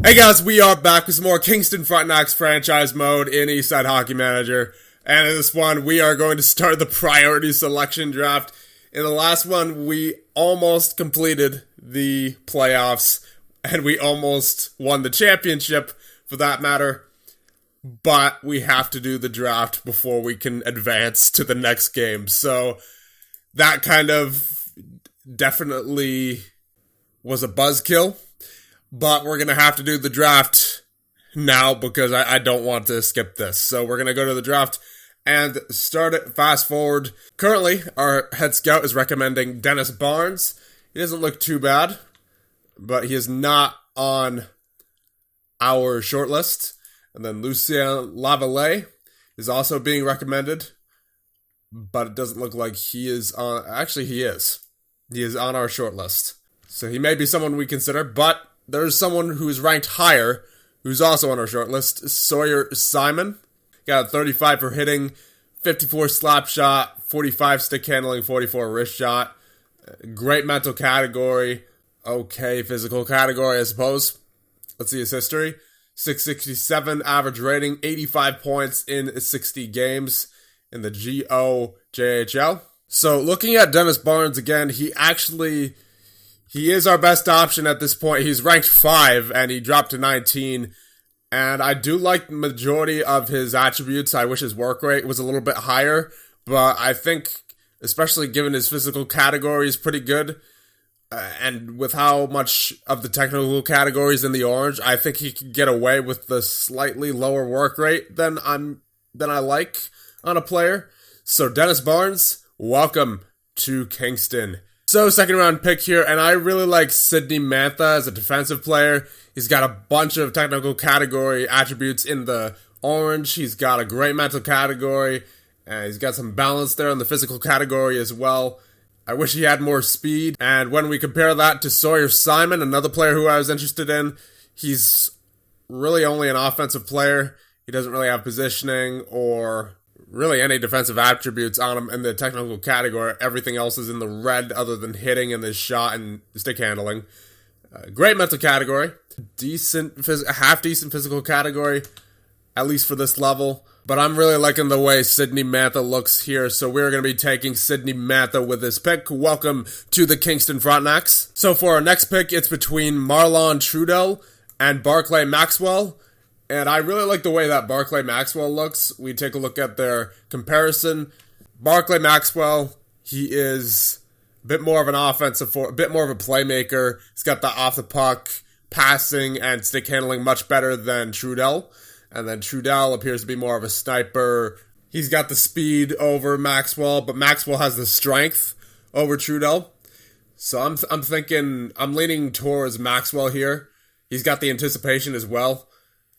Hey guys, we are back with some more Kingston Frontenacs franchise mode in Eastside Hockey Manager. And in this one, we are going to start the priority selection draft. In the last one, we almost completed the playoffs, and we almost won the championship, for that matter. But we have to do the draft before we can advance to the next game. So that kind of definitely was a buzzkill. But we're going to have to do the draft now because I don't want to skip this. So we're going to go to the draft and start it fast forward. Currently, our head scout is recommending Dennis Barnes. He doesn't look too bad, but he is not on our shortlist. And then Lucien Lavallee is also being recommended, but it doesn't look like he is on. Actually, he is. He is on our shortlist. So he may be someone we consider, but there's someone who's ranked higher who's also on our shortlist. Sawyer Simon. Got a 35 for hitting, 54 slap shot, 45 stick handling, 44 wrist shot. Great mental category. Okay physical category, I suppose. Let's see his history. 667 average rating, 85 points in 60 games in the GOJHL. So looking at Dennis Barnes again, he is our best option at this point. He's ranked 5 and he dropped to 19. And I do like the majority of his attributes. I wish his work rate was a little bit higher, but I think, especially given his physical category, is pretty good. And with how much of the technical categories in the orange, I think he could get away with the slightly lower work rate than I like on a player. So Dennis Barnes, welcome to Kingston. So second round pick here, and I really like Sidney Mantha as a defensive player. He's got a bunch of technical category attributes in the orange. He's got a great mental category, and he's got some balance there in the physical category as well. I wish he had more speed, and when we compare that to Sawyer Simon, another player who I was interested in, he's really only an offensive player. He doesn't really have positioning or really any defensive attributes on him in the technical category. Everything else is in the red other than hitting and the shot and stick handling. Great mental category. Half-decent physical category, at least for this level. But I'm really liking the way Sidney Mantha looks here, so we're going to be taking Sidney Mantha with this pick. Welcome to the Kingston Frontenacs. So for our next pick, it's between Marlon Trudel and Barclay Maxwell. And I really like the way that Barclay Maxwell looks. We take a look at their comparison. Barclay Maxwell, he is a bit more of an offensive, a bit more of a playmaker. He's got the off the puck passing and stick handling much better than Trudel. And then Trudel appears to be more of a sniper. He's got the speed over Maxwell, but Maxwell has the strength over Trudel. So I'm leaning towards Maxwell here. He's got the anticipation as well.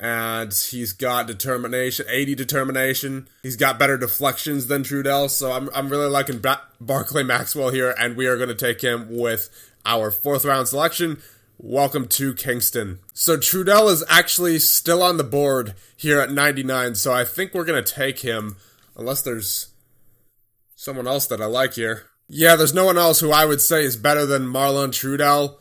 And he's got determination, 80 determination. He's got better deflections than Trudel. So I'm really liking Barclay Maxwell here, and we are going to take him with our 4th round selection. Welcome to Kingston. So Trudel is actually still on the board here at 99, so I think we're going to take him, unless there's someone else that I like here. Yeah, there's no one else who I would say is better than Marlon Trudel.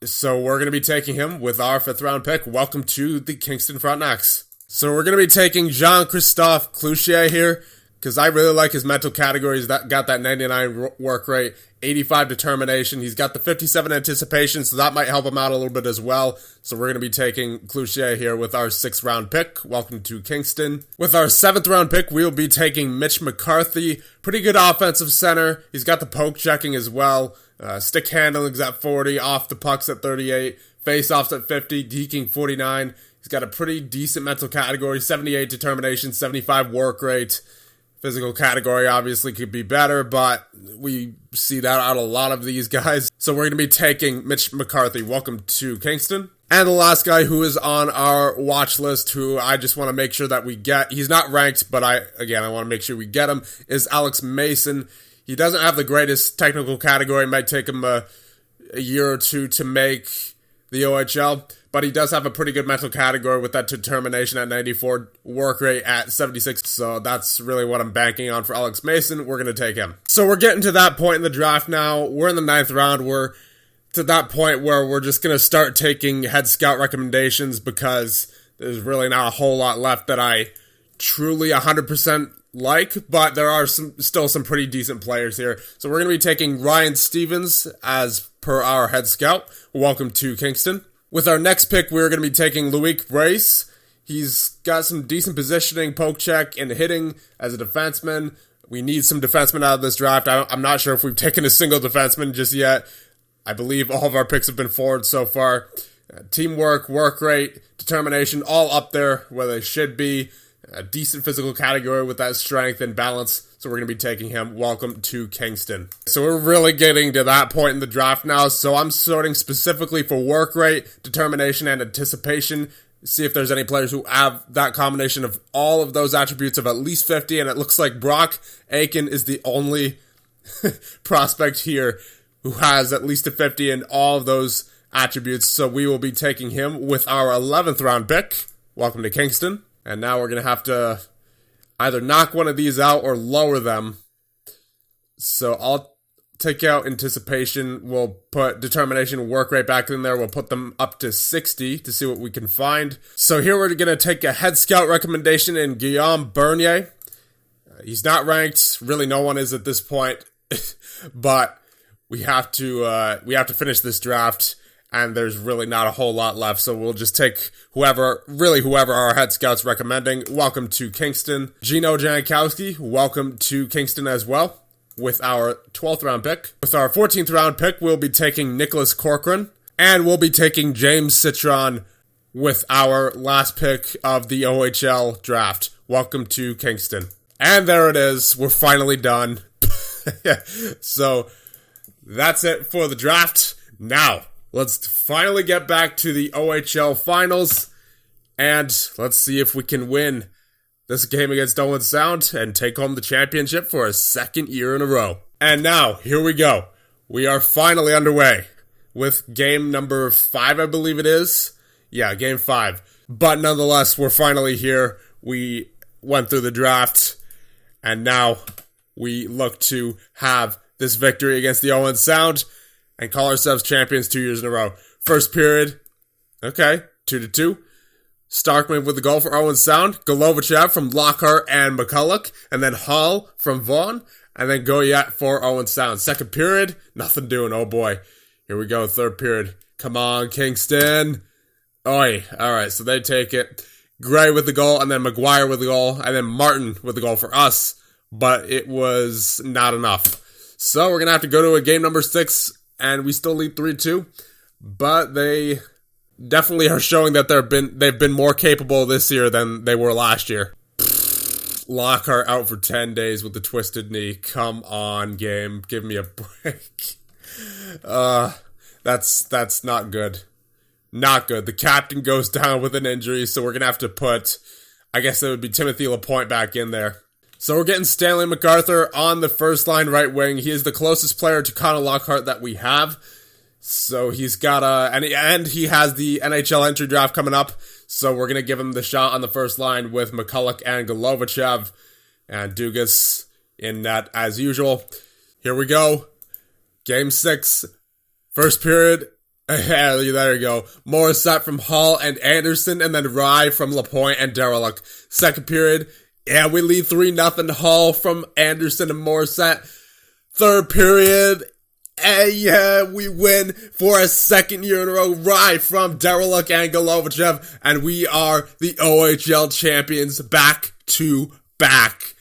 So we're going to be taking him with our 5th round pick. Welcome to the Kingston Frontenacs. So we're going to be taking Jean-Christophe Cloutier here, because I really like his mental categories. That got that 99 work rate, 85 determination. He's got the 57 anticipation, so that might help him out a little bit as well. So we're going to be taking Cloutier here with our 6th round pick. Welcome to Kingston. With our 7th round pick, we'll be taking Mitch McCarthy. Pretty good offensive center. He's got the poke checking as well. Stick handling's at 40, off the puck's at 38, face-offs at 50, deking 49. He's got a pretty decent mental category, 78 determination, 75 work rate. Physical category obviously could be better, but we see that out of a lot of these guys. So we're going to be taking Mitch McCarthy. Welcome to Kingston. And the last guy who is on our watch list, who I just want to make sure that we get, he's not ranked, but I want to make sure we get him, is Alex Mason. He doesn't have the greatest technical category. It might take him a year or two to make the OHL, but he does have a pretty good mental category with that determination at 94, work rate at 76, so that's really what I'm banking on for Alex Mason. We're going to take him. So we're getting to that point in the draft now. We're in the 9th round. We're to that point where we're just going to start taking head scout recommendations because there's really not a whole lot left that I truly 100% like, but there are still some pretty decent players here. So we're going to be taking Ryan Stevens as per our head scout. Welcome to Kingston. With our next pick, we're going to be taking Loic Brace. He's got some decent positioning, poke check, and hitting as a defenseman. We need some defensemen out of this draft. I'm not sure if we've taken a single defenseman just yet. I believe all of our picks have been forwards so far. Teamwork, work rate, determination, all up there where they should be. A decent physical category with that strength and balance. So we're going to be taking him. Welcome to Kingston. So we're really getting to that point in the draft now. So I'm sorting specifically for work rate, determination, and anticipation. See if there's any players who have that combination of all of those attributes of at least 50. And it looks like Brock Aiken is the only prospect here who has at least a 50 in all of those attributes. So we will be taking him with our 11th round pick. Welcome to Kingston. And now we're going to have to either knock one of these out or lower them. So I'll take out anticipation. We'll put determination, work rate back in there. We'll put them up to 60 to see what we can find. So here we're going to take a head scout recommendation in Guillaume Bernier. He's not ranked. Really no one is at this point. But we have to finish this draft. And there's really not a whole lot left, so we'll just take whoever our head scout's recommending. Welcome to Kingston. Gino Jankowski, welcome to Kingston as well, with our 12th round pick. With our 14th round pick, we'll be taking Nicholas Corcoran, and we'll be taking James Citron with our last pick of the OHL Draft. Welcome to Kingston. And there it is. We're finally done. So that's it for the draft. Now, let's finally get back to the OHL Finals, and let's see if we can win this game against Owen Sound and take home the championship for a second year in a row. And now, here we go. We are finally underway with game number 5, I believe it is. Yeah, game 5. But nonetheless, we're finally here. We went through the draft, and now we look to have this victory against the Owen Sound and call ourselves champions 2 years in a row. First period, okay, 2-2. Starkman with the goal for Owen Sound. Golovachev from Lockhart and McCulloch. And then Hall from Vaughan. And then Goyette for Owen Sound. Second period, nothing doing, oh boy. Here we go, third period. Come on, Kingston. Oi, alright, so they take it. Gray with the goal, and then McGuire with the goal, and then Martin with the goal for us. But it was not enough. So we're going to have to go to a game number 6. And we still lead 3-2, but they definitely are showing that they've been more capable this year than they were last year. Lockhart out for 10 days with the twisted knee. Come on, game. Give me a break. That's not good. Not good. The captain goes down with an injury, so we're going to have to put, I guess it would be Timothy LaPointe back in there. So we're getting Stanley MacArthur on the first line right wing. He is the closest player to Connor Lockhart that we have. So he's got and he has the NHL entry draft coming up. So we're going to give him the shot on the first line with McCulloch and Golovachev and Dugas in net as usual. Here we go. Game 6. First period. There you go. Morissette from Hall and Anderson, and then Rye from LaPointe and Derelict. Second period. Yeah, we lead 3-0 Hall from Anderson and Morissette. Third period. Yeah, we win for a second year in a row. Rye from Derelict and Golovachev. And we are the OHL champions back to back.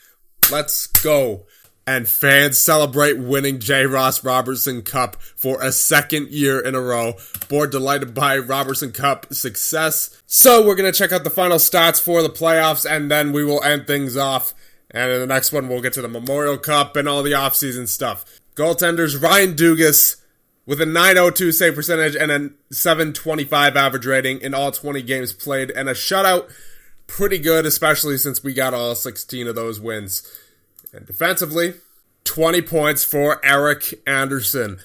Let's go. And fans celebrate winning J. Ross Robertson Cup for a second year in a row. Board delighted by Robertson Cup success. So we're going to check out the final stats for the playoffs, and then we will end things off. And in the next one, we'll get to the Memorial Cup and all the offseason stuff. Goaltenders, Ryan Dugas with a .902 save percentage and a .725 average rating in all 20 games played, and a shutout. Pretty good, especially since we got all 16 of those wins. And defensively, 20 points for Eric Anderson,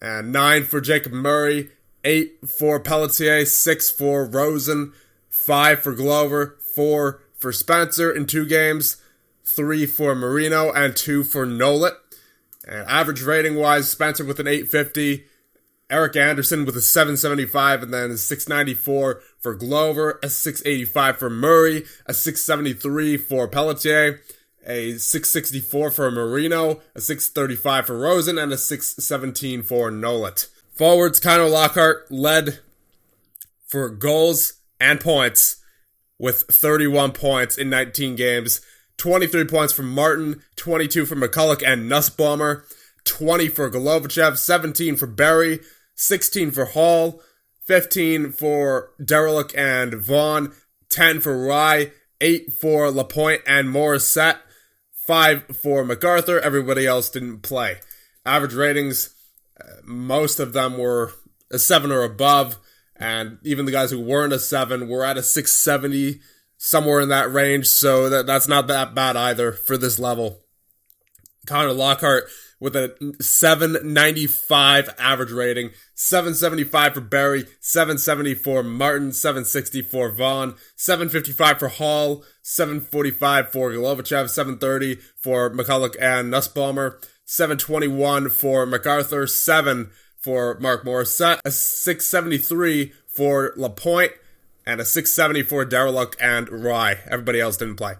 and 9 for Jacob Murray, 8 for Pelletier, 6 for Rosen, 5 for Glover, 4 for Spencer in 2 games, 3 for Marino, and 2 for Nolet. And average rating-wise, Spencer with an .850, Eric Anderson with a 775, and then a 694 for Glover, a 685 for Murray, a 673 for Pelletier, a 664 for Marino, a 635 for Rosen, and a 617 for Nolet. Forwards, Connor Lockhart led for goals and points with 31 points in 19 games. 23 points from Martin, 22 for McCulloch and Nussbaumer, 20 for Golovachev, 17 for Berry, 16 for Hall, 15 for Derelick and Vaughn, 10 for Rye, 8 for Lapointe and Morissette, 5 for MacArthur. Everybody else didn't play. Average ratings, most of them were a 7 or above, and even the guys who weren't a 7 were at a 670, somewhere in that range, so that's not that bad either for this level. Connor Lockhart with a 795 average rating, 775 for Berry, 770 for Martin, 760 for Vaughn, 755 for Hall, 745 for Golovachev, 730 for McCulloch and Nussbaumer, 721 for MacArthur, 7 for Mark Morissette, a 673 for Lapointe, and a 670 for Derelick and Rye. Everybody else didn't play.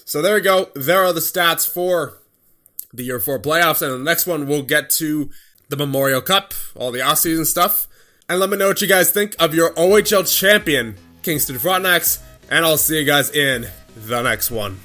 So there we go. There are the stats for the Year 4 playoffs. And in the next one, we'll get to the Memorial Cup, all the off-season stuff. And let me know what you guys think of your OHL champion, Kingston Frontenacs. And I'll see you guys in the next one.